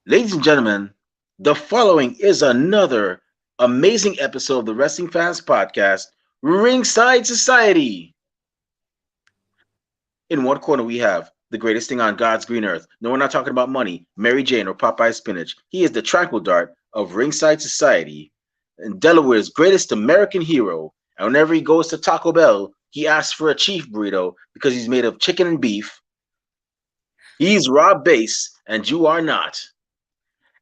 Ladies and gentlemen, the following is another amazing episode of the Wrestling Fans Podcast, Ringside Society. In one corner, we have the greatest thing on God's green earth. No, we're not talking about money, Mary Jane, or Popeye spinach. He is the tranquil dart of Ringside Society and Delaware's greatest American hero. And whenever he goes to Taco Bell, he asks for a chief burrito because he's made of chicken and beef. He's Rob Bass, and you are not.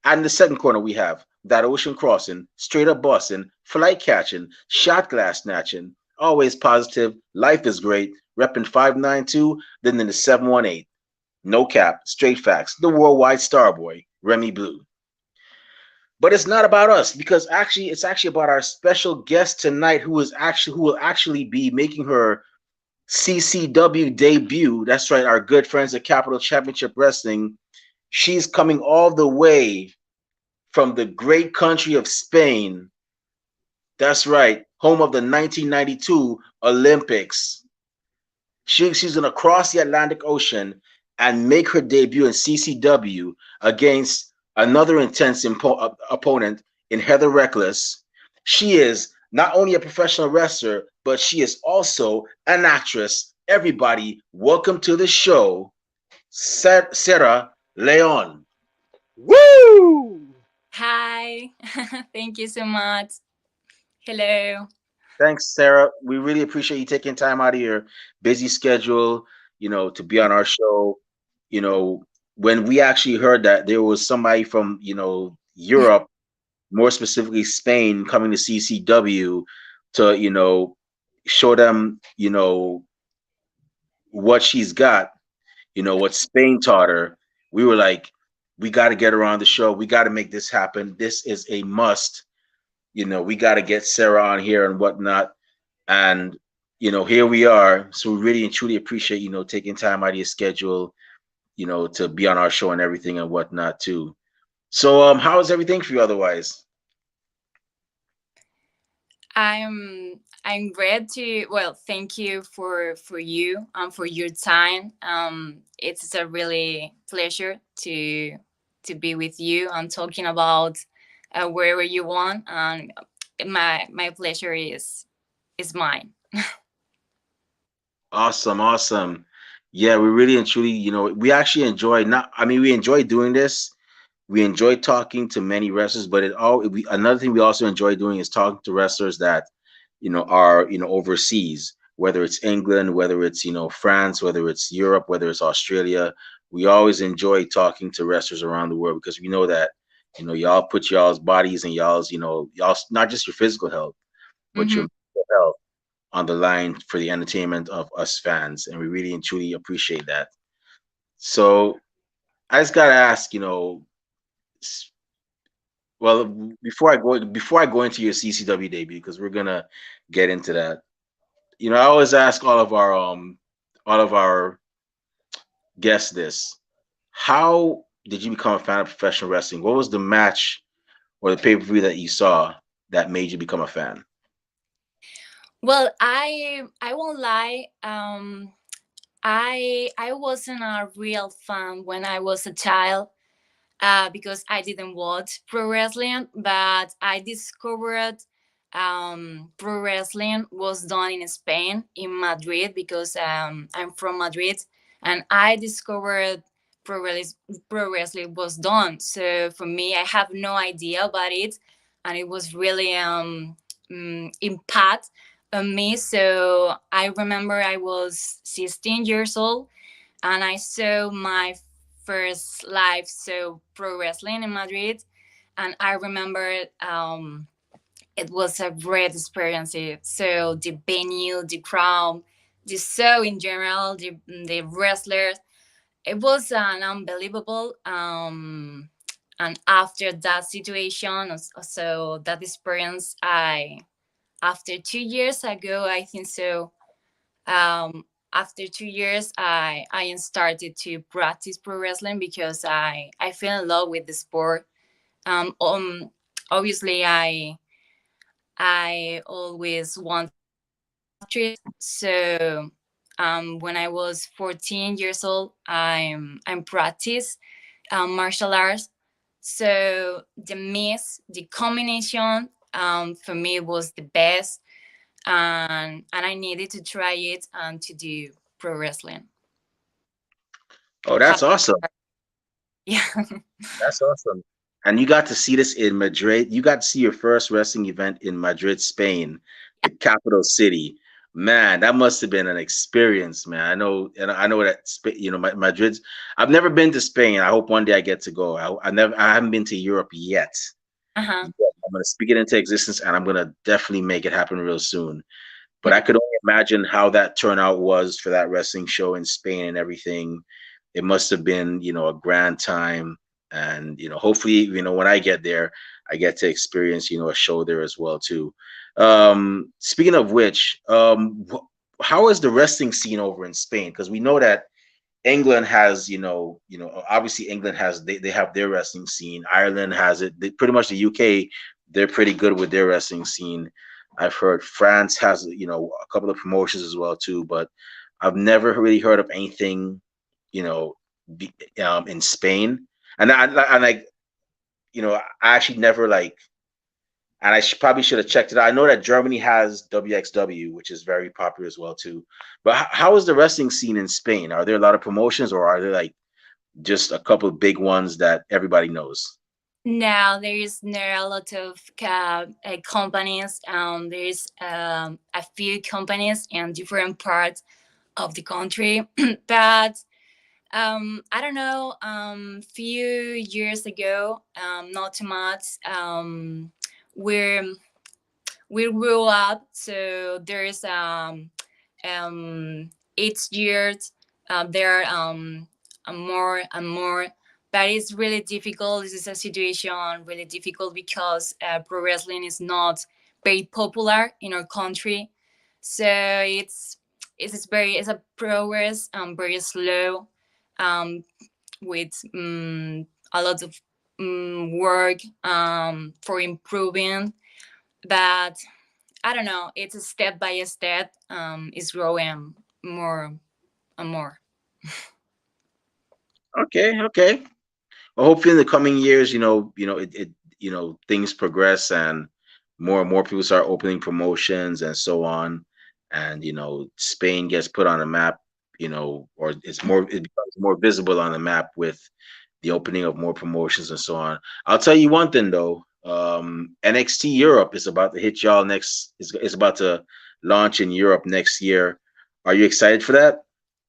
And in the second corner, we have that ocean crossing, straight up bossing, flight catching, shot glass snatching, always positive, life is great, repping 592, then in the 718. No cap, straight facts, the worldwide star boy, Remy Blue. But it's not about us because actually it's actually about our special guest tonight who will actually be making her CCW debut. That's right, our good friends at Capital Championship Wrestling. She's coming all the way from the great country of Spain. That's right, home of the 1992 Olympics. She's going to cross the Atlantic Ocean and make her debut in CCW against another intense opponent in Heather Reckless. She is not only a professional wrestler, but she is also an actress. Everybody, welcome to the show, Sara Leon. Woo! Hi, thank you so much. Hello. Thanks, Sarah. We really appreciate you taking time out of your busy schedule, to be on our show. You know, when we actually heard that there was somebody from, Europe, more specifically Spain, coming to CCW to, show them, what she's got, what Spain taught her, we were like, we got to get her on the show. We got to make this happen. This is a must. We got to get Sarah on here and whatnot. And here we are. So we really and truly appreciate taking time out of your schedule, to be on our show and everything and whatnot too. So how is everything for you otherwise? I'm glad to. Well, thank you for you for your time. It's a really pleasure to be with you and talking about wherever you want. And my pleasure is mine. Awesome, awesome. Yeah, we really and truly, we actually enjoy not I mean, we enjoy doing this. We enjoy talking to many wrestlers, but another thing we also enjoy doing is talking to wrestlers that, are, overseas, whether it's England, whether it's, France, whether it's Europe, whether it's Australia. We always enjoy talking to wrestlers around the world because we know that, y'all put y'all's bodies and y'all's not just your physical health, but your Hmm. mental health on the line for the entertainment of us fans, and we really and truly appreciate that. So I just gotta ask, well, before I go into your CCW debut, because we're gonna get into that. I always ask all of our guests this: how did you become a fan of professional wrestling? What was the match or the pay per view that you saw that made you become a fan? Well, I won't lie. I wasn't a real fan when I was a child because I didn't watch pro wrestling, but I discovered pro wrestling was done in Spain, in Madrid, because I'm from Madrid, and I discovered pro wrestling was done. So for me, I have no idea about it, and it was really impact on me. So I remember I was 16 years old and I saw my first live show pro wrestling in Madrid, and I remember it was a great experience. So the venue, the crowd, the show in general, the wrestlers, it was an unbelievable. And after that situation, so that experience, I after 2 years ago, I think so, after 2 years I started to practice pro wrestling because I fell in love with the sport. Obviously I always wanted to be an actress. So when I was 14 years old, I'm practice martial arts. So the mix, the combination, for me was the best, and I needed to try it and to do pro wrestling. Oh, How, that's awesome. yeah. That's awesome. And you got to see this in Madrid. You got to see your first wrestling event in Madrid, Spain, the capital city. Man, that must have been an experience, man. I know, and I know that Madrid's. I've never been to Spain. I hope one day I get to go. I haven't been to Europe yet. Uh-huh. Yet. I'm gonna speak it into existence, and I'm gonna definitely make it happen real soon. But I could only imagine how that turnout was for that wrestling show in Spain and everything. It must have been, a grand time. And, hopefully, when I get there, I get to experience, a show there as well too. Speaking of which, how is the wrestling scene over in Spain? Because we know that England has, obviously England has they have their wrestling scene. Ireland has it. Pretty much the UK, they're pretty good with their wrestling scene. I've heard France has, a couple of promotions as well too, but I've never really heard of anything, you know, in Spain. And like, I actually never like, and probably should have checked it out. I know that Germany has WXW, which is very popular as well too. But how is the wrestling scene in Spain? Are there a lot of promotions, or are there like just a couple of big ones that everybody knows? Now there is not a lot of companies. There is a few companies in different parts of the country, but I don't know. Few years ago, not too much. We're we grew up, so there is each year there are more and more, but it's really difficult. This is a situation really difficult because pro wrestling is not very popular in our country, so it's a progress very slow, um, with a lot of work for improving, but I don't know. It's a step by step. It's growing more and more. Okay, okay. Well, hopefully in the coming years, things progress and more people start opening promotions and so on, and Spain gets put on a map, or it becomes more visible on the map with the opening of more promotions and so on. I'll tell you one thing though, NXT Europe is about to hit y'all next. Is about to launch in Europe next year. Are you excited for that?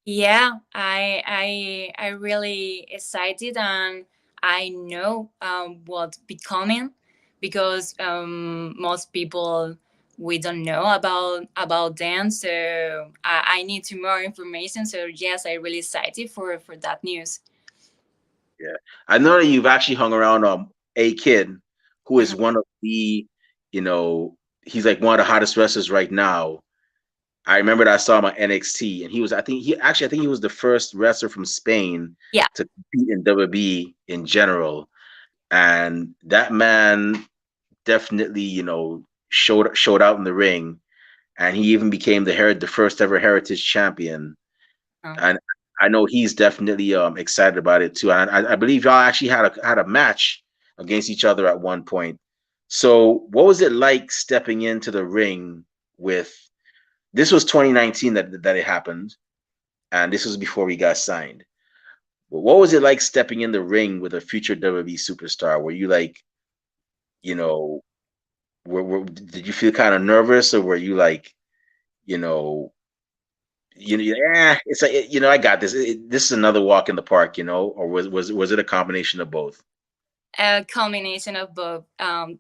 Yeah, I really excited, and I know what's becoming, because most people, we don't know about them, so I need to more information. So yes, I really excited for that news. Yeah, I know that you've actually hung around a kid who is one of you know, he's like one of the hottest wrestlers right now. I remember that I saw him on NXT, and I think he was the first wrestler from Spain Yeah. to compete in WWE in general. And that man definitely, showed out in the ring, and he even became the first ever Heritage Champion. Uh, And I know he's definitely excited about it too. And I believe y'all actually had a match against each other at one point. So what was it like stepping into the ring with this was 2019 that it happened, and this was before he got signed. But what was it like stepping in the ring with a future WWE superstar? Were you like, you know, did you feel kind of nervous, or were you like, you know, it's like I got this. This is another walk in the park, or was it a combination of both? a combination of both,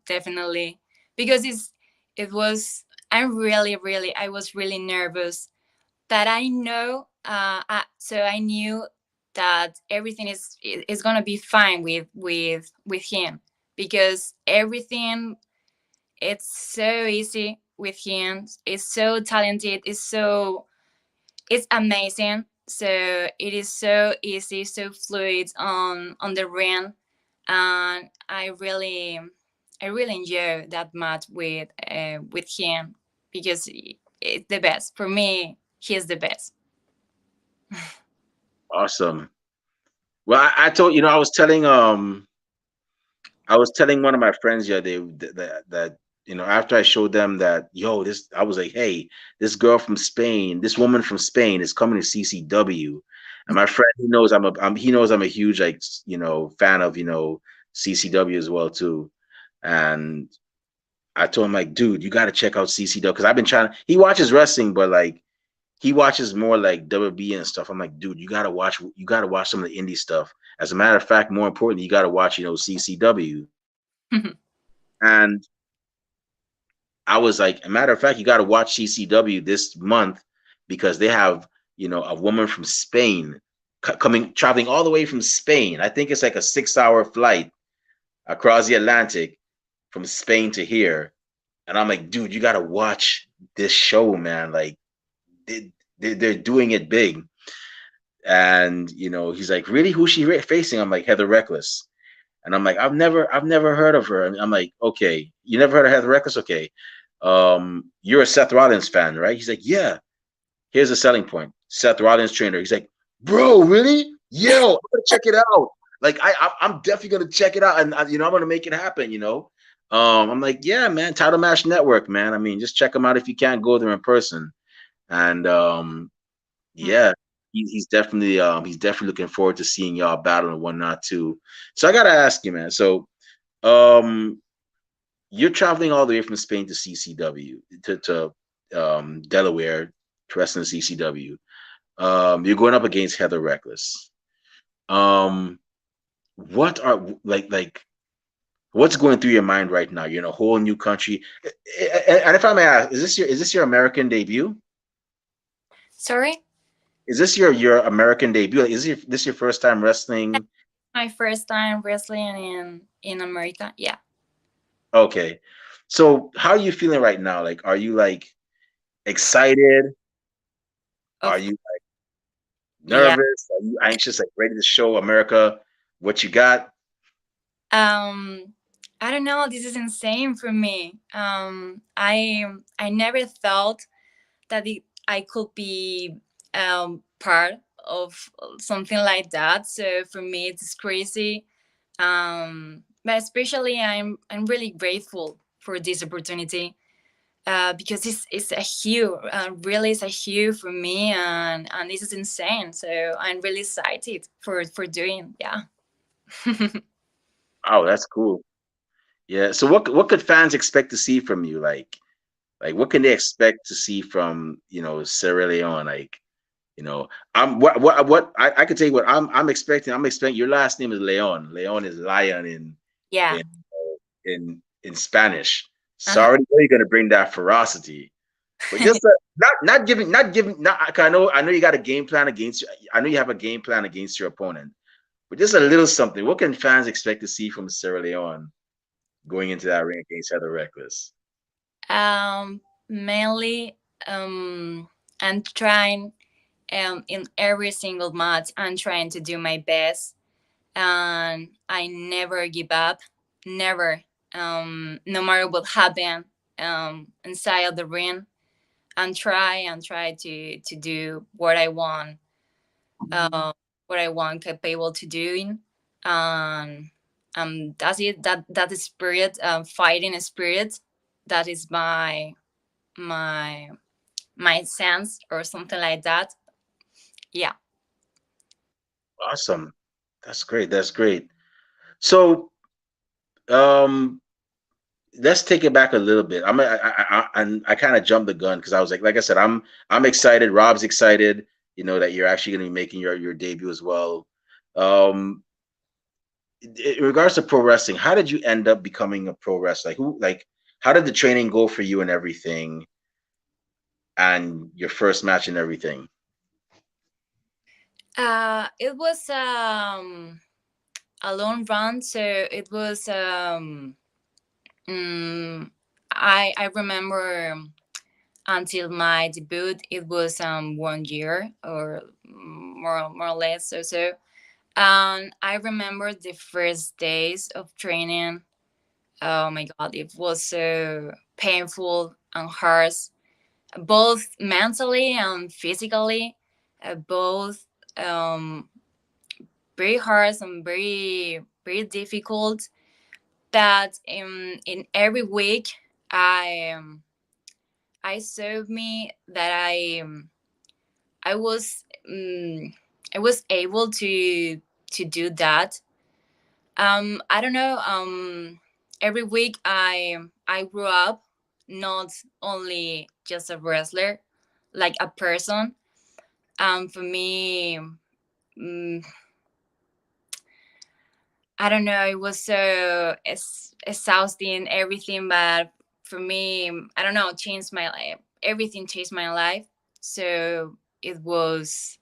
definitely, because it was I was really nervous, but I know, so I knew that everything is gonna be fine with him, because everything, it's so easy with him. It's so talented. It's amazing. So it is so easy, so fluid on the ring, and I really enjoy that match with him, because it's the best for me. He's the best. Awesome. Well, I told I was telling I was telling one of my friends the other day that after I showed them that this I was like, hey, this girl from Spain, this woman from Spain is coming to CCW, and my friend he knows I'm a huge fan of CCW as well too, and I told him like, dude, you got to check out CCW because I've been trying. He watches wrestling, but like he watches more like WB and stuff. I'm like, dude, you gotta watch some of the indie stuff. As a matter of fact, more importantly, you gotta watch CCW. And I was like, a matter of fact, you got to watch CCW this month because they have, a woman from Spain traveling all the way from Spain. I think it's like a 6 hour flight across the Atlantic from Spain to here. And I'm like, dude, you got to watch this show, man. Like, they're doing it big. And, he's like, really? Who's she facing? I'm like, Heather Reckless. And I'm like, I've never heard of her. And I'm like, okay, you never heard of Heather Reckless? Okay. You're a Seth Rollins fan, right? He's like, yeah. Here's the selling point. Seth Rollins trainer. He's like, bro, really? Yo, I'm gonna check it out. Like, I'm definitely gonna check it out, and I'm gonna make it happen. I'm like, yeah, man. Title Match Network, man. I mean, just check them out if you can't go there in person. And yeah, he's definitely looking forward to seeing y'all battle and whatnot too. So I gotta ask you, man. So um, you're traveling all the way from Spain to CCW to Delaware to wrestle in CCW. You're going up against Heather Reckless. Um, what are like what's going through your mind right now? You're in a whole new country. And if I may ask, is this your American debut? Sorry? Is this your American debut? Like, this your first time wrestling? My first time wrestling in America. Yeah. Okay. So how are you feeling right now? Like, are you like excited? Are Of you yeah. nervous? Are you anxious? Like ready to show America what you got? Um I don't know, this is insane for me. I never thought that I could be part of something like that. So for me, it's crazy. But especially, I'm really grateful for this opportunity because it's a huge, really, it's a huge for me, and this is insane. So I'm really excited for doing, yeah. Oh, that's cool. Yeah. So what could fans expect to see from you? Like what can they expect to see from Sierra Leone? Like I'm what I could tell you what I'm expecting. I'm expecting your last name is Leon. Leon is lion Yeah. in in Spanish. So I Uh-huh. already know you're gonna bring that ferocity. But just not. I know you got a game plan against. I know you have a game plan against your opponent. But just a little something. What can fans expect to see from Sierra Leone going into that ring against Heather Reckless? Mainly, I'm trying in every single match. I'm trying to do my best, and I never give up, never. No matter what happen inside of the ring, and try to do what I want capable to doing, and that's it. That is spirit, fighting spirit. That is my my sense or something like that. Yeah. Awesome. That's great. That's great. So, um, let's take it back a little bit. I kind of jumped the gun because I was like I said, I'm excited. Rob's excited. That you're actually going to be making your debut as well. Um, in regards to pro wrestling, how did you end up becoming a pro wrestler? How did the training go for you and everything, and your first match and everything? It was a long run, so it was mm, I remember until my debut it was 1 year or more or less or so. And I remember the first days of training. Oh my god, it was so painful and hard, both mentally and physically, both um, very hard and very difficult. That in every week I I saw me that I was I was able to do that. I don't know. Every week I grew up not only just a wrestler, like a person. For me, um, I don't know. It was so exhausting, everything, but for me, I don't know. Changed my life. Everything changed my life. So it was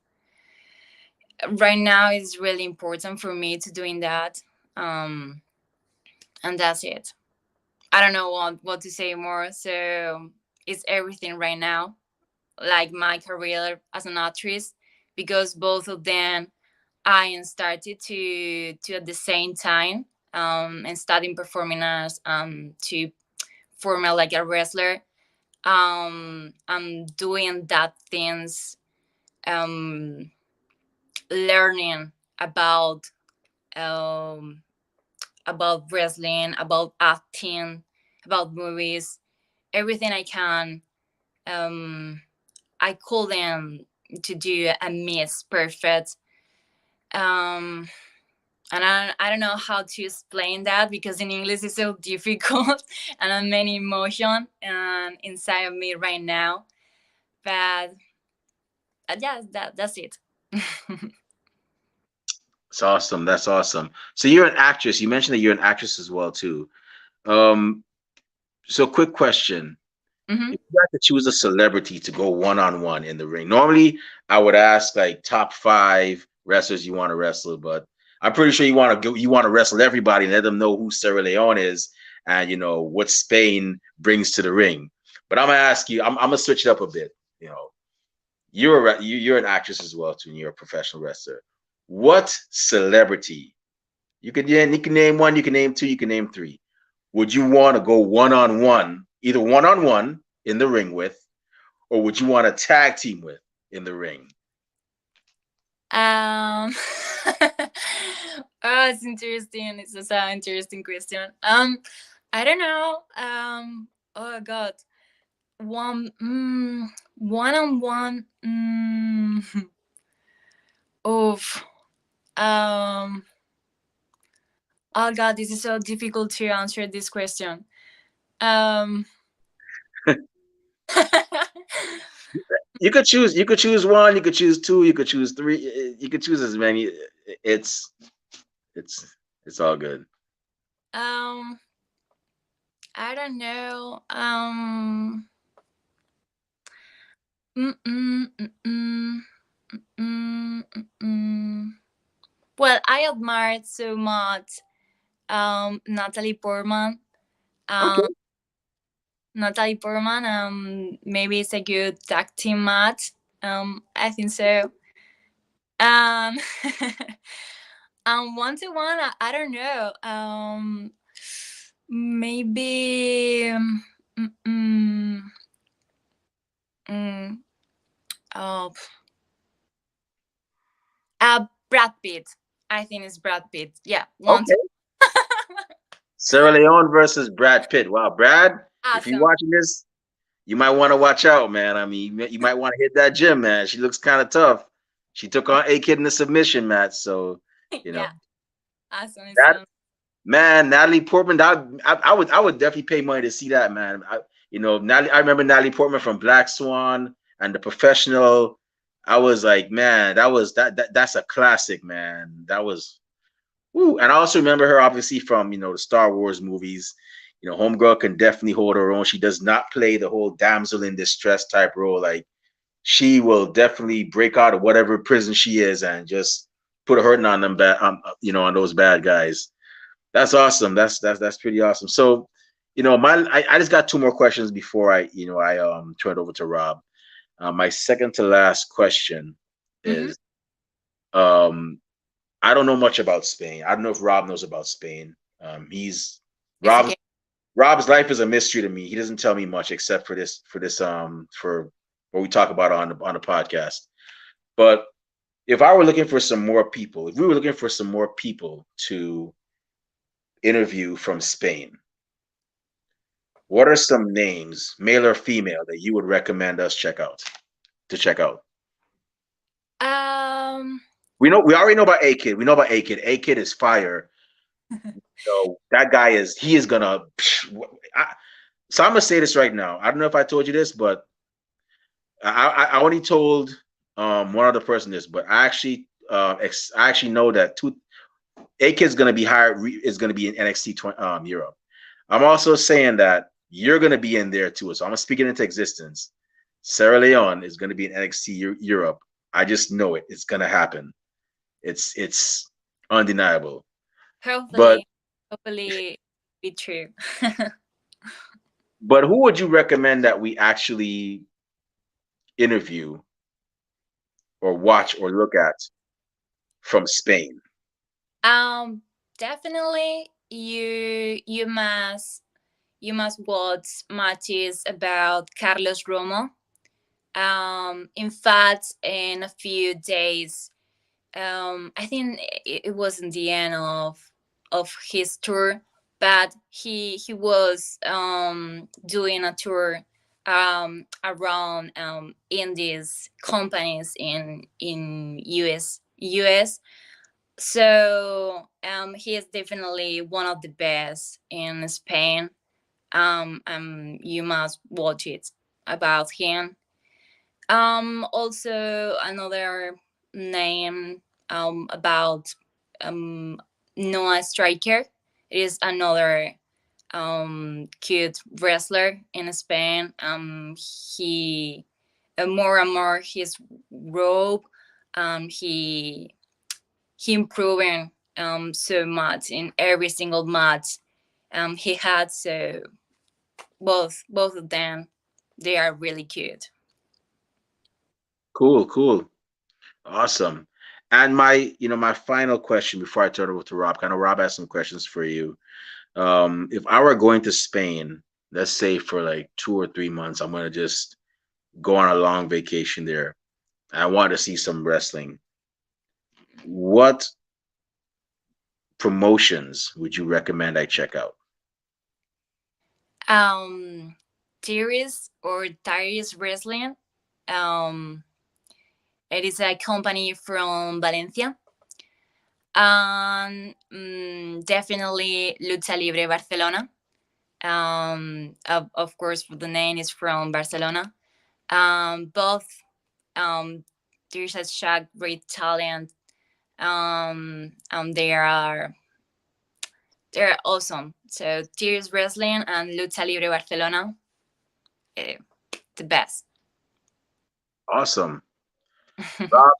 right now. It's really important for me to doing that. Um, and that's it. I don't know what to say more. So it's everything right now, like my career as an actress, because both of them I started to at the same time, and starting performing as to form like a wrestler. I'm doing that things, um, learning um, about wrestling, about acting, about movies, everything I can. Um, I call them to do a miss perfect. Um, and I don't know how to explain that because in English it's so difficult and I'm many emotion inside of me right now. But yeah, that's it. It's awesome. That's awesome. So you're an actress. You mentioned that you're an actress as well too. Um, so quick question. Hmm. If you had to choose a celebrity to go one on one in the ring, normally I would ask like top five wrestlers you want to wrestle, but I'm pretty sure you want to wrestle everybody and let them know who Sara Leon is and you know what Spain brings to the ring. But I'm gonna ask you, I'm gonna switch it up a bit. You know, you're an actress as well too, and you're a professional wrestler. What celebrity you can name one, you can name two, you can name three. Would you want to go one on one, either one on one in the ring with, or would you want to tag team with in the ring? um oh, it's interesting. It's just an interesting question. I don't know. Oh god. One on one. Oof. Um. Oh God, this is so difficult to answer this question. Um. You could choose one, you could choose two, you could choose three, you could choose as many. It's it's it's all good. um. I don't know. Mm, mm, mm, mm, mm, mm, mm. Well, I admired so much Natalie Portman. Okay. Um, Natalie Portman. Maybe it's a good tag team match. I think so. Um, one to one. I don't know. Maybe. Mm, mm, mm, oh, Brad Pitt. I think it's Brad Pitt. Yeah, one to Okay. Sarah Leon versus Brad Pitt. Wow, Brad, if you're awesome. watching this, you might want to watch out, man. I mean, you might want to hit that gym, man. She looks kind of tough. She took on A Kid in the submission match, so you know Yeah, awesome. It that sounds. man, Natalie Portman. I would definitely pay money to see that, man. You know, Natalie. I remember Natalie Portman from Black Swan and The Professional. I was like, man, that's a classic, man. That was. Woo. And I also remember her obviously from the Star Wars movies. You know, Homegirl can definitely hold her own. She does not play the whole damsel in distress type role. Like she will definitely break out of whatever prison she is and just put a hurting on them bad, on those bad guys. That's awesome. That's pretty awesome. So, I just got two more questions before I turn it over to Rob. My second to last question Hmm. is um I don't know much about Spain. I don't know if Rob knows about Spain. He's It's Rob's okay. Rob's life is a mystery to me. He doesn't tell me much except for what we talk about on the podcast. But if I were looking for some more people, if we were looking for some more people to interview from Spain, what are some names, male or female, that you would recommend us check out? Um, We already know about A Kid. We know about A Kid. A Kid is fire. So that guy is he is gonna. I, so I'm gonna say this right now. I don't know if I told you this, but I only told one other person this, but I actually know that A Kid's gonna be hired is gonna be in NXT Europe. I'm also saying that you're gonna be in there too. So I'm speaking into existence. Sara Leon is gonna be in NXT Europe. I just know it. It's gonna happen. It's undeniable. But hopefully, hopefully, be true. who would you recommend that we actually interview or watch or look at from Spain? um, definitely, you must watch matches about Carlos Romo. In fact, in a few days, I think it wasn't the end of his tour, but he was doing a tour around indies companies in US. So he is definitely one of the best in Spain. You must watch it about him. Also another name about um Noah Striker is another cute wrestler in Spain. He more and more his rope. He improving so much in every single match he had. So both of them, they are really cute. Cool, cool, awesome. And my final question before I turn it over to Rob. Kind of Rob has some questions for you. If I were going to Spain, let's say for like 2 or 3 months, I'm gonna just go on a long vacation there. I want to see some wrestling. What promotions would you recommend I check out? um Tyrese Wrestling. Um it is a company from Valencia. And definitely Lucha Libre Barcelona. Of course, the name is from Barcelona. Both there's a such great talent. They're awesome. So Tears Wrestling and Lucha Libre Barcelona, eh, the best. Awesome. Rob,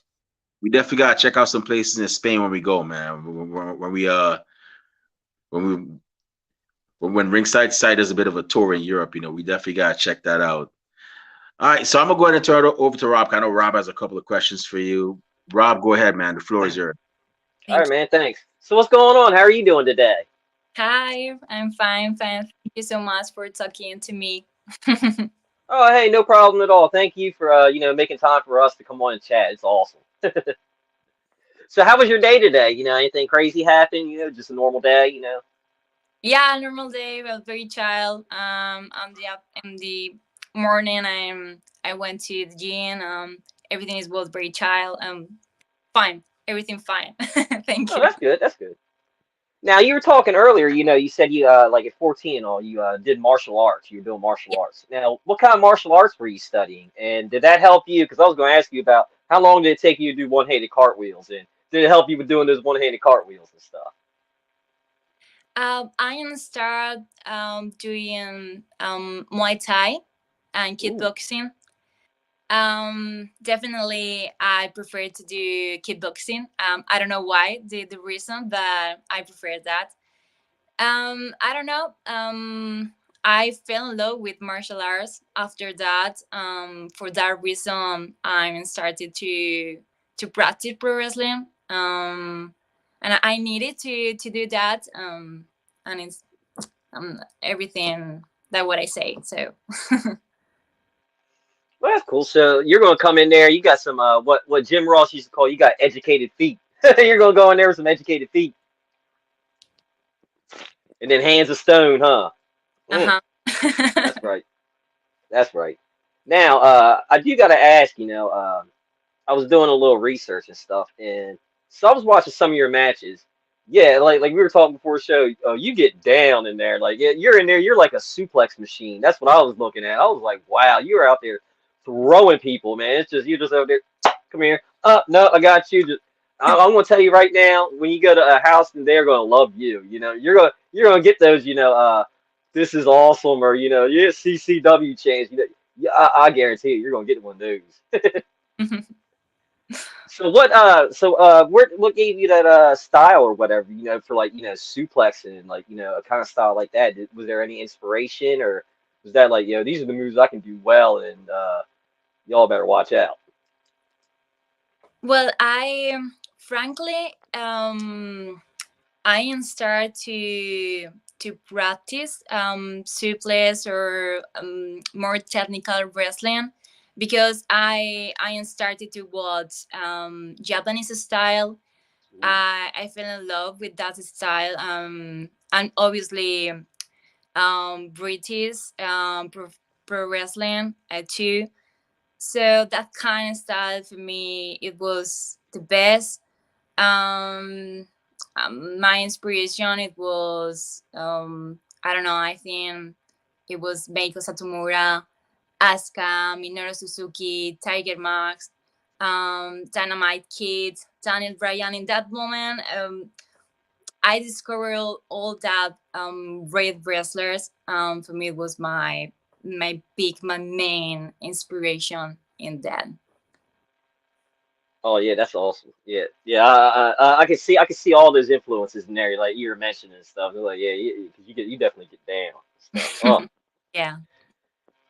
we definitely gotta check out some places in Spain when we go, man. When we when Ringside Side does a bit of a tour in Europe, we definitely gotta check that out. All right, so I'm gonna go ahead and turn it over to Rob. I know Rob has a couple of questions for you. Rob, go ahead, man. The floor is yours. All right, Thank you. man. Thanks. So what's going on? How are you doing today? Hi, I'm fine, fine. Thank you so much for talking to me. Oh, hey, no problem at all. Thank you for making time for us to come on and chat. It's awesome. So how was your day today? Anything crazy happen? Just a normal day. Yeah, normal day, well, very child. In the morning, I went to the gym. Everything is was very child. Fine, everything fine. Thank Oh, you. that's good. That's good. Now you were talking earlier. You said you like at 14 and all you did martial arts. You were doing martial Yeah. arts. Now, what kind of martial arts were you studying? And did that help you? Because I was going to ask you about how long did it take you to do one-handed cartwheels, and did it help you with doing those one-handed cartwheels and stuff? I am start doing Muay Thai and Ooh. kickboxing. Definitely, I prefer to do kickboxing. I don't know why the reason, but I prefer that. I don't know. I fell in love with martial arts after that. For that reason, I started to practice pro wrestling. And I needed to do that. And it's everything that what I say. So Well, that's cool. So you're going to come in there. You got some what Jim Ross used to call you got educated feet. You're going to go in there with some educated feet. And then Hands of Stone, huh? Mm, Uh-huh. that's right. That's right. Now, I do got to ask, I was doing a little research and stuff, and so I was watching some of your matches. Yeah, like we were talking before the show. You get down in there, like yeah, you're in there. You're like a suplex machine. That's what I was looking at. I was like, wow, you're out there throwing people, man. It's just you just out there. Come here. No, I got you. Just I'm gonna tell you right now. When you go to a house, and they're gonna love you. You're gonna get those. This is awesome, or yeah, CCW chance. Yeah, I guarantee you, you're gonna get one of those. What gave you that style or whatever, for like, suplexing and like, a kind of style like that? Was there any inspiration, or was that like, these are the moves I can do well, and y'all better watch out? Well, I frankly, I start to practice suplex or more technical wrestling because I started to watch Japanese style. Mm. I fell in love with that style, and obviously British pro wrestling too. So that kind of style for me, it was the best. um, my inspiration, it was I don't know, I think it was Meiko Satomura, Asuka, Minoru Suzuki, Tiger Max, Dynamite Kid, Daniel Bryan. In that moment, I discovered all that great wrestlers. For me, it was my main inspiration in that. Oh yeah, that's awesome. Yeah, yeah. I can see all those influences in there, like you were mentioning and stuff. It's like, yeah, because you definitely get down and stuff. Oh, Yeah.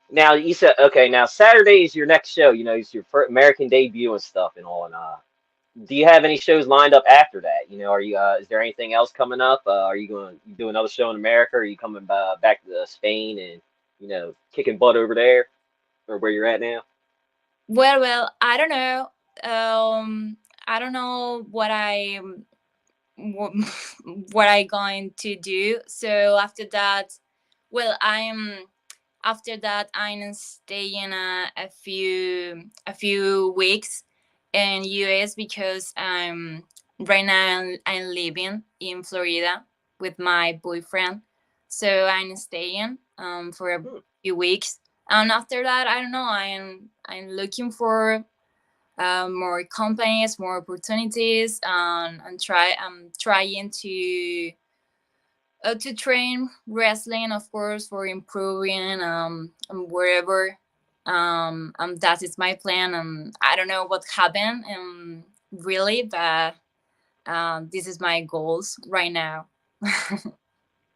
now you said okay. Now Saturday is your next show. It's your first American debut and stuff and all. And do you have any shows lined up after that? Are you is there anything else coming up? Are you going to do another show in America? Or are you coming back to Spain and kicking butt over there or where you're at now? Well, I don't know. I don't know wh- what I going to do. So after that, well, I'm staying a few weeks in US because right now I'm living in Florida with my boyfriend. So I'm staying for a Hmm, few weeks, and after that, I don't know. I'm looking for more companies, more opportunities, and trying to train wrestling, of course, for improving and wherever. That is my plan. I don't know what happened really, but this is my goals right now.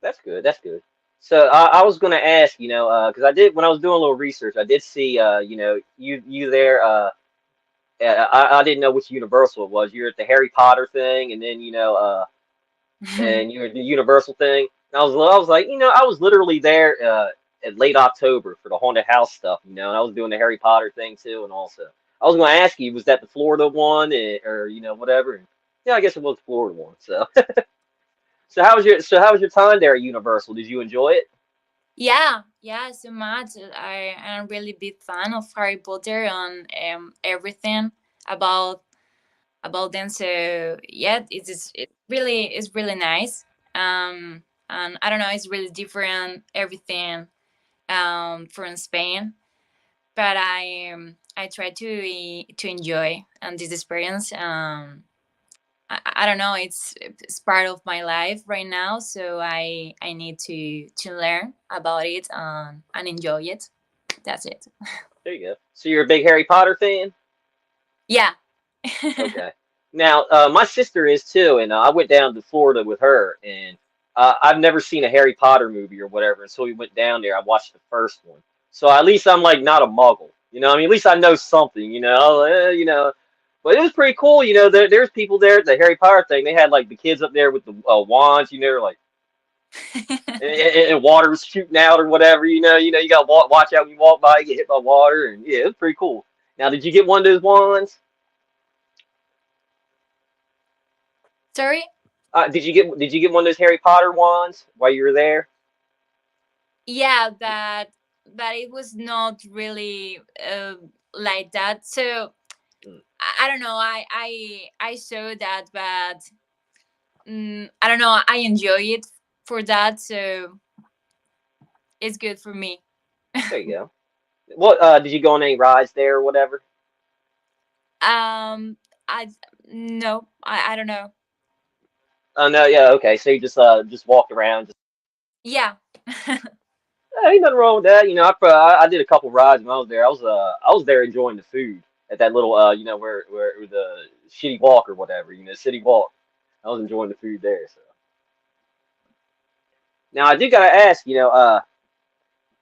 that's good. That's good. So I was going to ask, because I did when I was doing a little research, I did see, you there. I didn't know which Universal it was. You're at the Harry Potter thing, and then and you're at the Universal thing. And I was like, I was literally there at late October for the haunted house stuff, and I was doing the Harry Potter thing too, and also I was going to ask you, was that the Florida one, or whatever? And, yeah, I guess it was the Florida one. So, so how was your time there at Universal? Did you enjoy it? Yeah, yeah, so much. I'm really big fan of Harry Potter and everything about about them. So yeah, it's really nice. And I don't know, it's really different everything from Spain. But I try to enjoy this experience. I don't know, it's part of my life right now, so I need to learn about it and enjoy it. That's it. There you go. So you're a big Harry Potter fan? Yeah. Okay. Now, my sister is too, and I went down to Florida with her, and I've never seen a Harry Potter movie or whatever, and so we went down there. I watched the first one, so at least I'm like not a Muggle, I mean, at least I know something, But it was pretty cool, there's people there at the Harry Potter thing. They had like the kids up there with the wands, like and water was shooting out or whatever, you got to watch out when you walk by, you get hit by water, and yeah, it was pretty cool. Now, did you get one of those wands? Sorry. Did you get one of those Harry Potter wands while you were there? Yeah, that it was not really like that. So Mm. I don't know. I saw that, but I don't know. I enjoy it for that, so it's good for me. There you go. What did you go on any rides there or whatever? um, I no, I don't know. Oh no, yeah, okay. So you just walked around. Yeah. Ain't nothing wrong with that. I did a couple rides when I was there. I was there enjoying the food at that little where the shitty walk or whatever, city walk. I was enjoying the food there. So now I do gotta ask,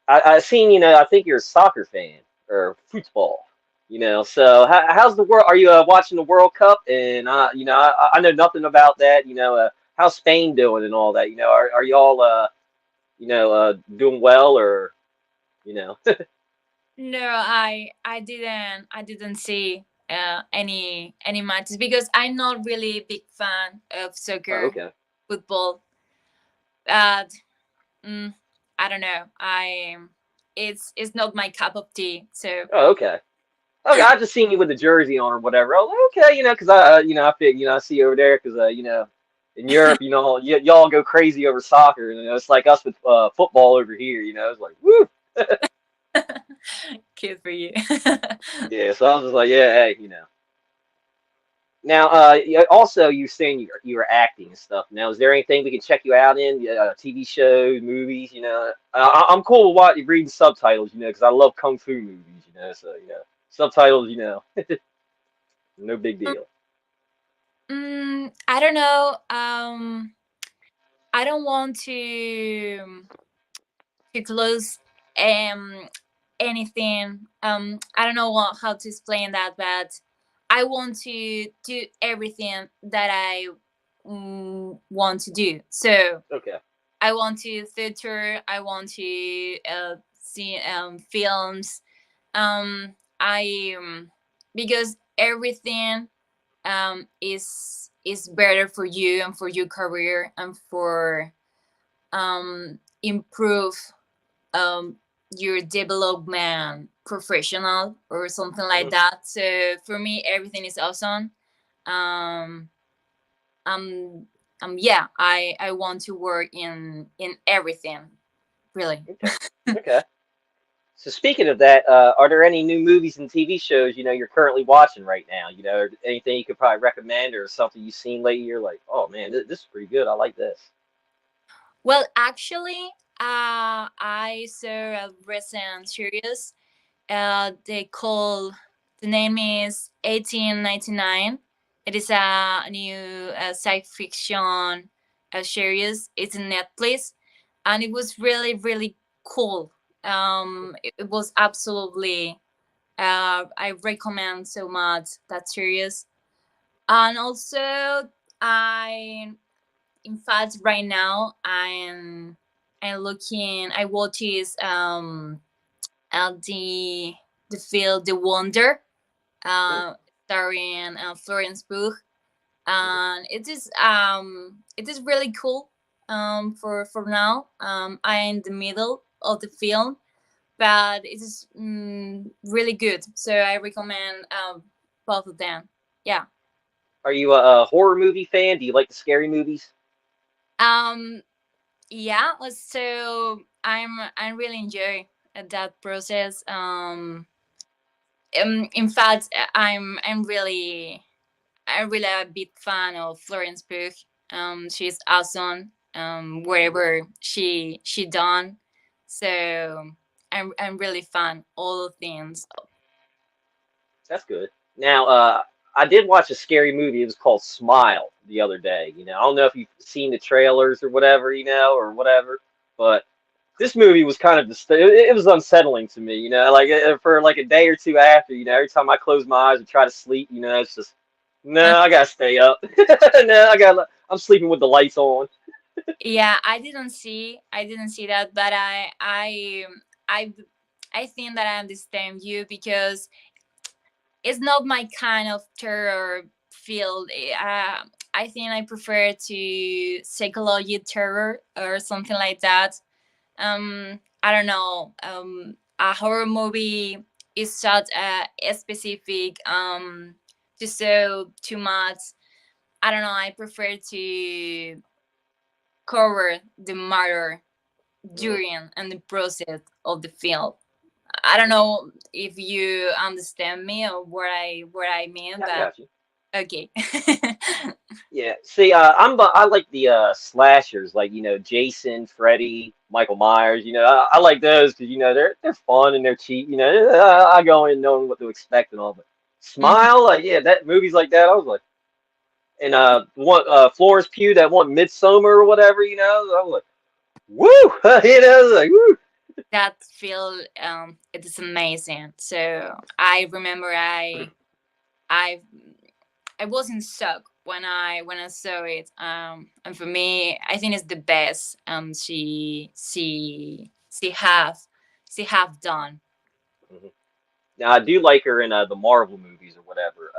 I seen, I think you're a soccer fan or football. So how's the world? Are you watching the World Cup? And I know nothing about that. How's Spain doing and all that? Are y'all doing well or you know? No, I didn't see any matches because I'm not really a big fan of Oh, soccer, okay. football. But mm, I don't know. It's not my cup of tea. So Oh, okay. Okay, I just seen you with the jersey on or whatever. I was like, okay, because I fig, I see you over there because, in Europe, y'all go crazy over soccer, and it's like us with football over here. It's like, woo. good for you. Yeah, so I was just like, yeah, hey. Now, also you saying you were acting and stuff. Now, is there anything we can check you out in? TV shows, movies? I'm cool with reading subtitles. Because I love kung fu movies. So subtitles. No big deal. I don't know. I don't want to close um anything. I don't know how to explain that, but I want to do everything that I want to do. So Okay. I want to theater. I want to see films. I because everything is better for you and for your career and for improve um your development professional or something like Mhm. that. So for me, everything is awesome. Um, um, yeah, I want to work in everything really. Okay. Okay. So speaking of that, are there any new movies and TV shows you're currently watching right now? Or anything you could probably recommend or something you've seen lately? You're like, oh man, this is pretty good. I like this. Well, actually, I saw a recent series. They call the name is 1899. It is a new science fiction series. It's in Netflix, and it was really really cool. It was absolutely. I recommend so much that series, and also I, in fact, right now I'm looking. I watch is at the film The Wonder, Mm, uh, starring Florence Pugh, mhm. and it is really cool. For now, I'm in the middle of the film, but it is really good. So I recommend both of them. Yeah. Are you a horror movie fan? Do you like the scary movies? Um. Yeah. So I'm really enjoy that process. In fact, I'm really a big fan of Florence Pugh. She's awesome. Mhm. Wherever she done, so I'm really fan all the things. That's good. Now, I did watch a scary movie. It was called Smile the other day. I don't know if you've seen the trailers or whatever, or whatever, but this movie was kind of it was unsettling to me. Like for like a day or two after. Every time I close my eyes and try to sleep, it's just no, I gotta stay up. No, I'm sleeping with the lights on. Yeah, I didn't see that, but I I think that I understand you because it's not my kind of terror field. I think I prefer to psychology terror or something like that. I don't know. A horror movie is such a specific to so too much. I don't know. I prefer to cover the matter Mm, during and the process of the film. I don't know if you understand me or what I mean, yeah, I but got you. okay. Yeah. See, I like the slashers, like Jason, Freddy, Michael Myers. I like those because they're fun and they're cheap. I go in knowing what to expect and all. But Mhm. Smile, like yeah, that movies like that. I was like, and one Florence Pugh, that one Midsummer or whatever. I was like, woo, like woo. That feel it is amazing. So I remember I I was in shock when I saw it. And for me, I think it's the best she have done. Mhm. Now I do like her in the Marvel movies or whatever.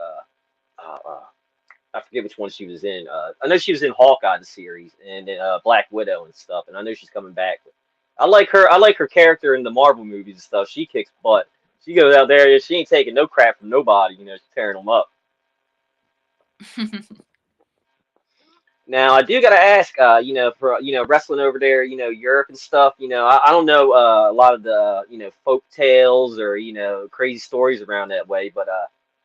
I forget which one she was in. I know she was in Hawkeye the series and Black Widow and stuff, and I know she's coming back. But I like her. I like her character in the Marvel movies and stuff. She kicks butt. She goes out there. She ain't taking no crap from nobody. She's tearing them up. Now I do gotta ask, for wrestling over there, Europe and stuff. I don't know a lot of the folk tales or crazy stories around that way, but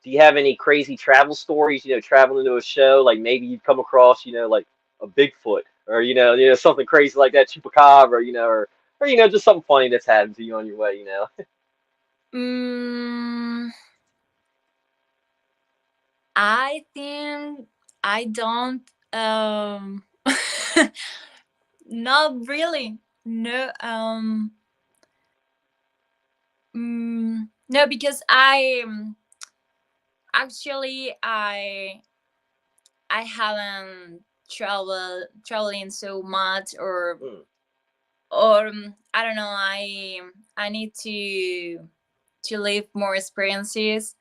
do you have any crazy travel stories? Traveling to a show, like maybe you've come across like a Bigfoot or something crazy like that, chupacabra, or just something funny that's happened to you on your way. mm, I think I don't. Not really. No. No, because actually I haven't traveling so much, Mm, or I don't know. I need to live more experiences.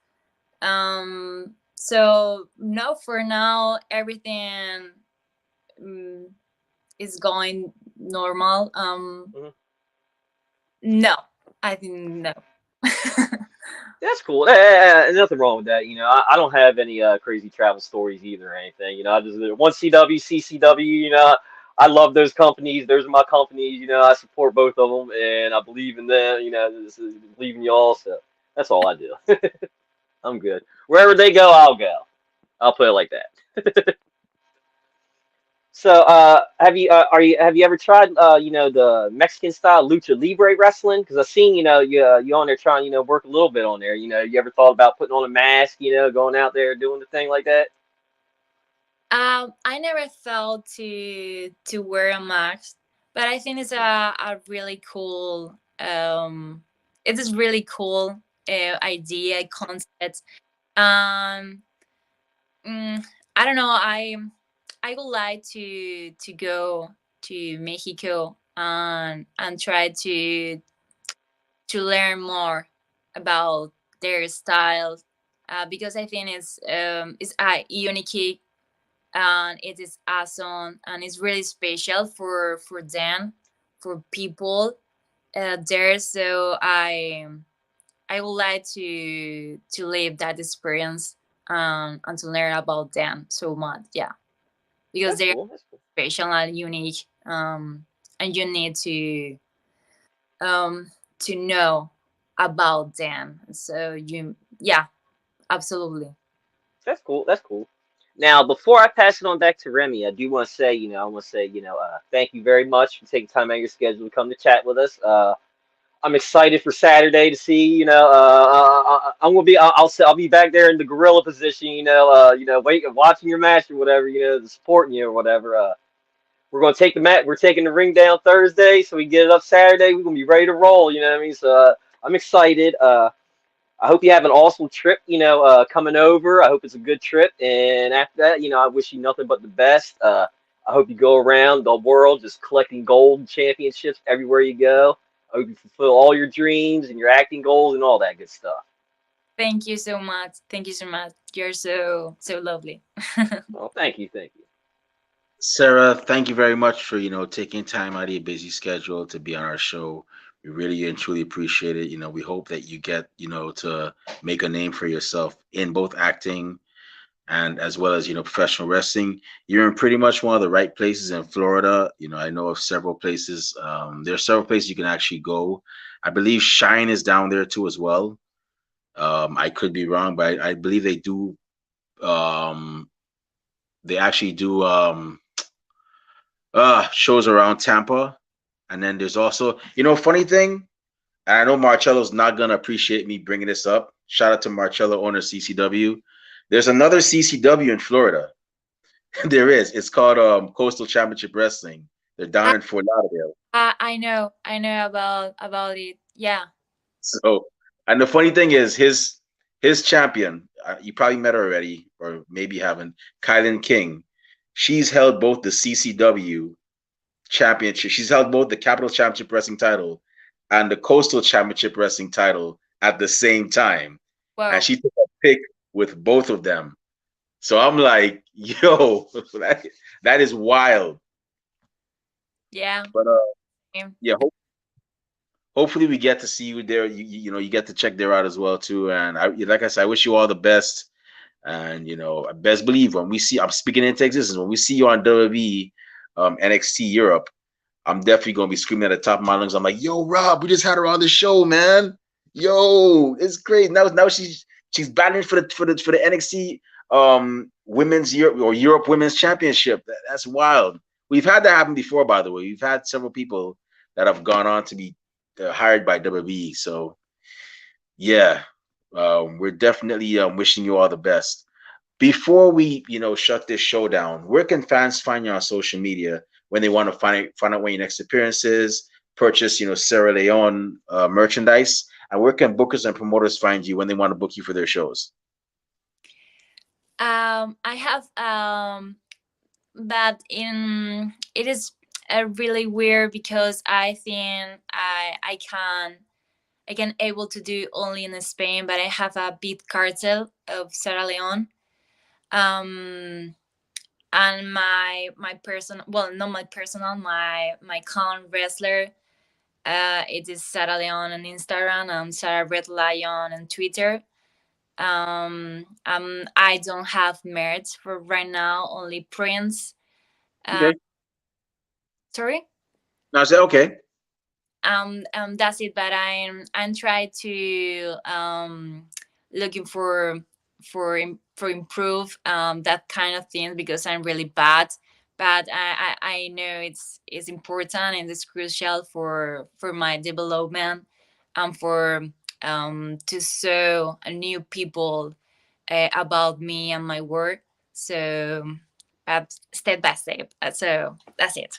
So no, for now everything um, is going normal. mhm. No, I think no. That's cool. Nothing wrong with that. I don't have any crazy travel stories either or anything. I just one CW, CCW. I love those companies. Those are my companies. I support both of them, and I believe in them. Believe in y'all. So that's all I do. I'm good. Wherever they go, I'll go. I'll put it like that. So, have you ever tried, the Mexican style Lucha Libre wrestling? Because I've seen, you on there trying, work a little bit on there. You ever thought about putting on a mask, going out there doing the thing like that? I never thought to wear a mask, but I think it's a really cool. It is really cool idea concept. Um, I don't know. I would like to go to Mexico and try to learn more about their style, because I think it's a unique, and it is awesome, and it's really special for them, for people there. So I would like to live that experience, and to learn about them so much. Yeah, because That's they're cool. That's cool. special and unique, and you need um to know about them. So yeah, absolutely. That's cool. That's cool. Now, before I pass it on back to Remy, I do want to say, thank you very much for taking time out of your schedule to come to chat with us. I'm excited for Saturday to see. I'm gonna be. I'll be back there in the gorilla position. Wait, watching your match or whatever. Supporting you or whatever. We're gonna take the mat. We're taking the ring down Thursday, so we get it up Saturday. We're gonna be ready to roll. You know what I mean? So I'm excited. I hope you have an awesome trip. Coming over. I hope it's a good trip. And after that, I wish you nothing but the best. I hope you go around the world just collecting gold championships everywhere you go. I hope you fulfill all your dreams and your acting goals and all that good stuff. Thank you so much. Thank you so much. You're so lovely. Oh, thank you, thank you. Sarah, thank you very much for, taking time out of your busy schedule to be on our show. We really and truly appreciate it. We hope that you get, to make a name for yourself in both acting and as well as, professional wrestling. You're in pretty much one of the right places in Florida. I know of several places. There are several places you can actually go. I believe Shine is down there too as well. I could be wrong, but I believe um, they actually do shows around Tampa. And then there's also, funny thing, and I know Marcello's not gonna appreciate me bringing this up. Shout out to Marcello, owner of CCW. There's another CCW in Florida. There is. It's called Coastal Championship Wrestling. They're down I, in Fort Lauderdale. I know about it. Yeah. So, and the funny thing is, his champion, you probably met her already, or maybe you haven't. Kylan King. She's held both the CCW championship. She's held both the Capital Championship Wrestling title and the Coastal Championship Wrestling title at the same time, and Wow. she took a pick with both of them. So I'm like, yo, that is wild. Yeah. But Same. yeah, hopefully we get to see you there. You get to check there out as well too. And like I said, I wish you all the best. And best believe when we see, I'm speaking into existence. When we see you on WWE, NXT Europe, I'm definitely gonna be screaming at the top of my lungs. I'm like, yo, Rob, we just had her on the show, man. Yo, it's great. Now she's battling for the NXT women's Europe or Europe Women's Championship. That's wild. We've had that happen before, by the way. We've had several people that have gone on to be hired by WWE. So yeah, we're definitely wishing you all the best. Before we, shut this show down, where can fans find you on social media when they want to find out when your next appearance is, purchase, Sierra Leone merchandise, and where can bookers and promoters find you when they want to book you for their shows? I have but in it is really weird because I think I can able to do only in Spain, but I have a big cartel of Sara Leon. Um, and my person, well, not my personal, my con wrestler. It is Sara Leon on Instagram and Sarah Red Lion on Twitter. I don't have merch for right now, only prints. Uh, Okay. sorry. Now I say okay. That's it. But I'm trying to looking for improve that kind of thing because I'm really bad. But I know it's important and it's crucial for my development and for to show a new people about me and my work. So, step by step. So that's it.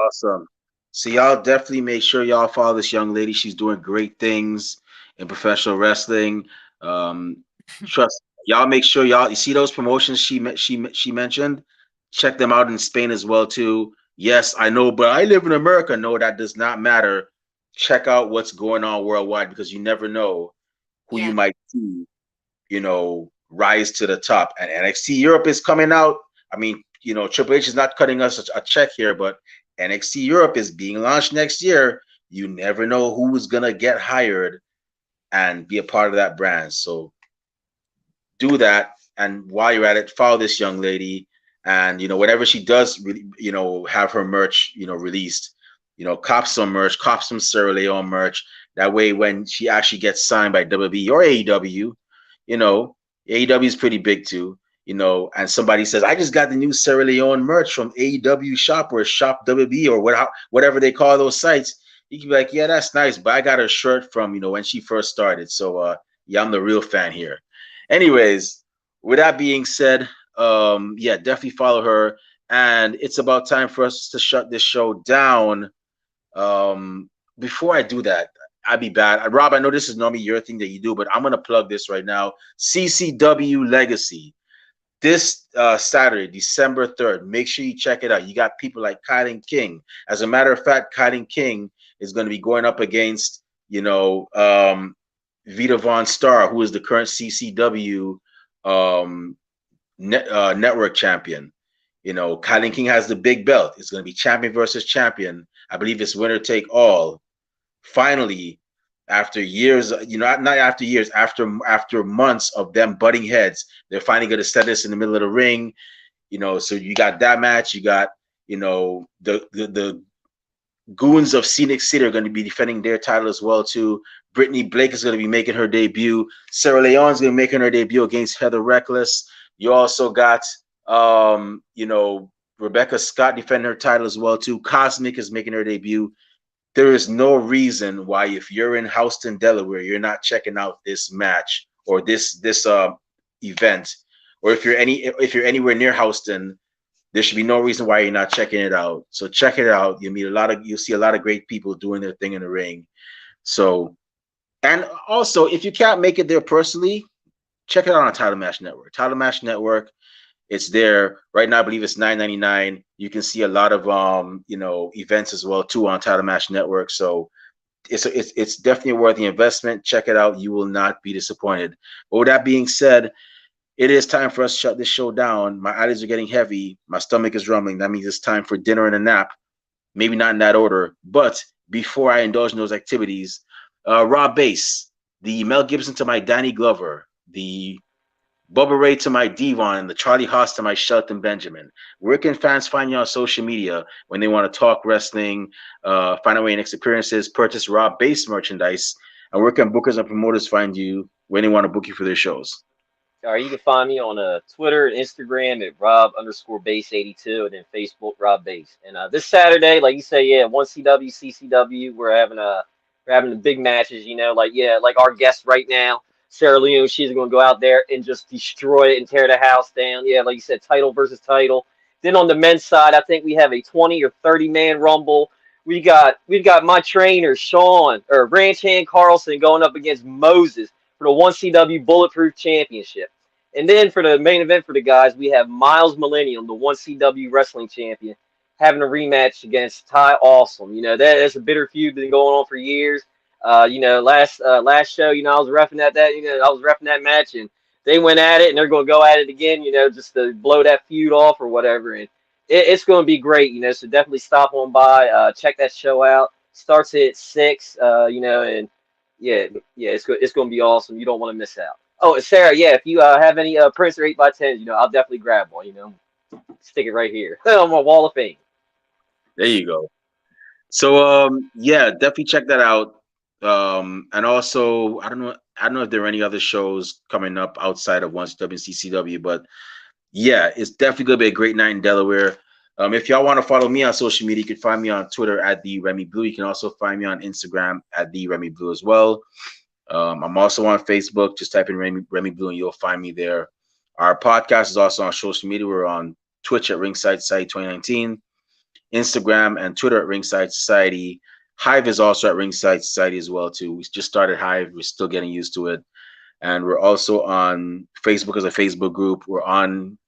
Awesome. So y'all definitely make sure y'all follow this young lady. She's doing great things in professional wrestling. Um, trust y'all. Make sure y'all you see those promotions she mentioned. Check them out in Spain as well too. Yes, I know, but I live in America. No, that does not matter. Check out what's going on worldwide because you never know who you Yeah. might see, rise to the top. And NXT Europe is coming out. I mean, Triple H is not cutting us a check here, but NXT Europe is being launched next year. You never know who's gonna get hired and be a part of that brand. So do that. And while you're at it, follow this young lady. And whatever she does, have her merch, released. Cop some merch, cop some Sierra Leone merch. That way, when she actually gets signed by WWE or AEW, you know, AEW is pretty big too. And somebody says, "I just got the new Sierra Leone merch from AEW Shop or Shop WB or whatever they call those sites." You can be like, "Yeah, that's nice," but I got her shirt from when she first started. So yeah, I'm the real fan here. Anyways, with that being said, yeah, definitely follow her. And it's about time for us to shut this show down. Before I do that, I'd be bad. Rob, I know this is normally your thing that you do, but I'm gonna plug this right now. CCW Legacy. This Saturday, December 3rd. Make sure you check it out. You got people like Kylan King. As a matter of fact, Kylan King is going to be going up against, Vita Von Starr, who is the current CCW um, network champion. Kylan King has the big belt. It's going to be champion versus champion. I believe it's winner take all. Finally, after years, not after years, after months of them butting heads, they're finally going to set this in the middle of the ring. So you got that match. You got the Goons of Scenic City are going to be defending their title as well too. Brittany Blake is going to be making her debut. Sara Leon is going to be making her debut against Heather Reckless. You also got Rebecca Scott defending her title as well too. Cosmic is making her debut. There is no reason why, if you're in Houston, Delaware, you're not checking out this match or this event, or if you're anywhere near Houston, there should be no reason why you're not checking it out. So check it out. You'll see a lot of great people doing their thing in the ring. So, and also, if you can't make it there personally, check it out on Title Match Network. Title Match Network, it's there right now. I believe it's $9.99. You can see a lot of events as well too on Title Match Network. So it's definitely a worthy investment. Check it out. You will not be disappointed. But with that being said, it is time for us to shut this show down. My eyelids are getting heavy. My stomach is rumbling. That means it's time for dinner and a nap. Maybe not in that order. But before I indulge in those activities, Rob Bass, the Mel Gibson to my Danny Glover, the Bubba Ray to my Devon, and the Charlie Haas to my Shelton Benjamin. Where can fans find you on social media when they want to talk wrestling, find out where your next appearances, purchase Rob Bass merchandise, and where can bookers and promoters find you when they want to book you for their shows? All right, you can find me on Twitter and Instagram at Rob_Base82, and then Facebook Rob Base. And this Saturday, like you say, yeah, 1CW, CCW, we're having the big matches. Like our guest right now, Sara Leon, she's going to go out there and just destroy it and tear the house down. Yeah, like you said, title versus title. Then on the men's side, I think we have a 20 or 30-man rumble. We've got my trainer Sean or Ranch Hand Carlson going up against Moses for the 1CW Bulletproof Championship. And then for the main event for the guys, we have Miles Millennium, the 1CW Wrestling Champion, having a rematch against Ty Awesome. That's a bitter feud been going on for years. Last show, I was reffing that match, and they went at it, and they're going to go at it again, just to blow that feud off or whatever. And it's going to be great, so definitely stop on by, check that show out. Starts at 6, and yeah, it's going to be awesome. You don't want to miss out. Oh, Sarah, yeah, if you have any prints or 8x10s, I'll definitely grab one, stick it right here on my wall of fame. There you go. So yeah, definitely check that out. And also, I don't know if there are any other shows coming up outside of 1CW and CCW, but yeah, it's definitely gonna be a great night in Delaware. If y'all want to follow me on social media, you can find me on Twitter at the Remy Blue. You can also find me on Instagram at the Remy Blue as well. I'm also on Facebook. Just type in Remy Blue and you'll find me there. Our podcast is also on social media. We're on Twitch at Ringside Society 2019, Instagram and Twitter at Ringside Society. Hive is also at Ringside Society as well too. We just started Hive. We're still getting used to it. And we're also on Facebook as a Facebook group. We're on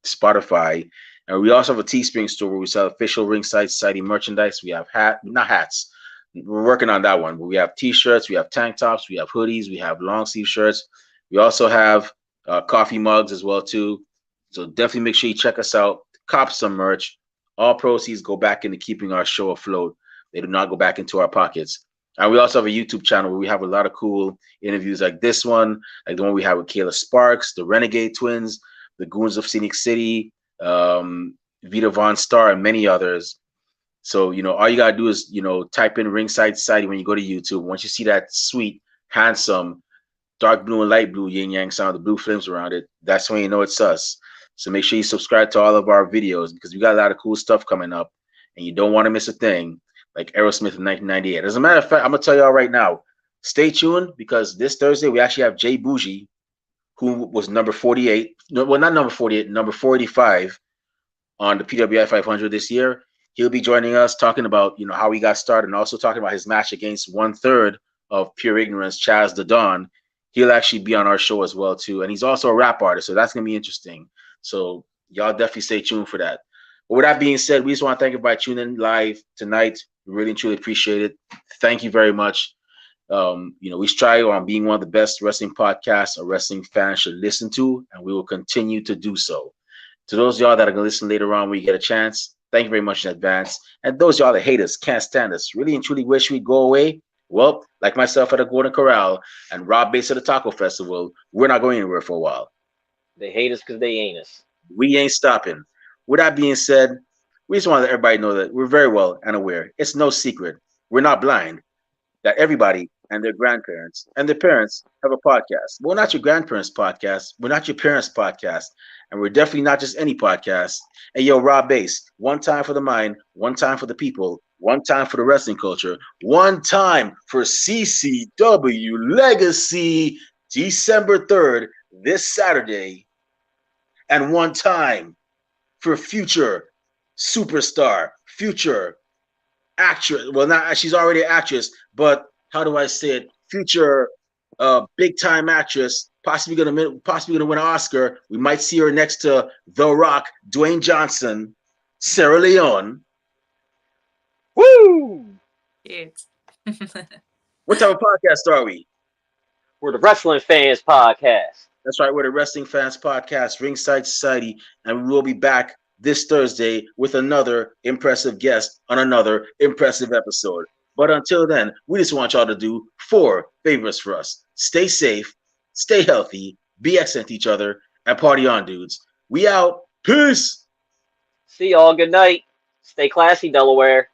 Spotify. And we also have a Teespring store where we sell official Ringside Society merchandise. We have not hats. We're working on that one. But we have T-shirts, we have tank tops, we have hoodies, we have long sleeve shirts. We also have coffee mugs as well too. So definitely make sure you check us out. Cop some merch. All proceeds go back into keeping our show afloat. They do not go back into our pockets. And we also have a YouTube channel where we have a lot of cool interviews like this one, like the one we have with Kayla Sparks, the Renegade Twins, the Goons of Scenic City, Vita Von Starr, and many others. So, all you got to do is, type in Ringside Society when you go to YouTube. Once you see that sweet, handsome, dark blue and light blue yin yang sound, the blue flames around it, that's when you know it's us. So make sure you subscribe to all of our videos because we got a lot of cool stuff coming up and you don't want to miss a thing like Aerosmith in 1998. As a matter of fact, I'm going to tell y'all right now, stay tuned because this Thursday we actually have Jay Bougie, who was number 48. No, well, not number 48, number 485 on the PWI 500 this year. He'll be joining us talking about, how he got started and also talking about his match against 1/3 of Pure Ignorance, Chaz the Don. He'll actually be on our show as well, too. And he's also a rap artist, so that's going to be interesting. So y'all definitely stay tuned for that. But with that being said, we just want to thank everybody tuning in live tonight. We really and truly appreciate it. Thank you very much. We strive on being one of the best wrestling podcasts a wrestling fan should listen to, and we will continue to do so. To those of y'all that are going to listen later on when you get a chance, thank you very much in advance. And those of y'all that hate us, can't stand us, really and truly wish we'd go away, well, like myself at the Golden Corral and Rob Bass at the Taco Festival, we're not going anywhere for a while. They hate us because they ain't us. We ain't stopping. With that being said, we just want to let everybody know that we're very well and aware. It's no secret. We're not blind. That everybody and their grandparents and their parents have a podcast. We're not your grandparents' podcast. We're not your parents' podcast. And we're definitely not just any podcast. Hey, yo, Rob Bass, one time for the mind, one time for the people, one time for the wrestling culture, one time for CCW Legacy, December 3rd, this Saturday, and one time for future superstar, future actress. Well, not she's already an actress, but how do I say it? Future big time actress, possibly gonna win an Oscar. We might see her next to The Rock, Dwayne Johnson, Sara Leon. Woo! Cute. What type of podcast are we? We're the Wrestling Fans Podcast. That's right, we're the Wrestling Fans Podcast, Ringside Society, and we will be back this Thursday with another impressive guest on another impressive episode. But until then, we just want y'all to do 4 favors for us. Stay safe, stay healthy, be excellent to each other, and party on, dudes. We out. Peace. See y'all. Good night. Stay classy, Delaware.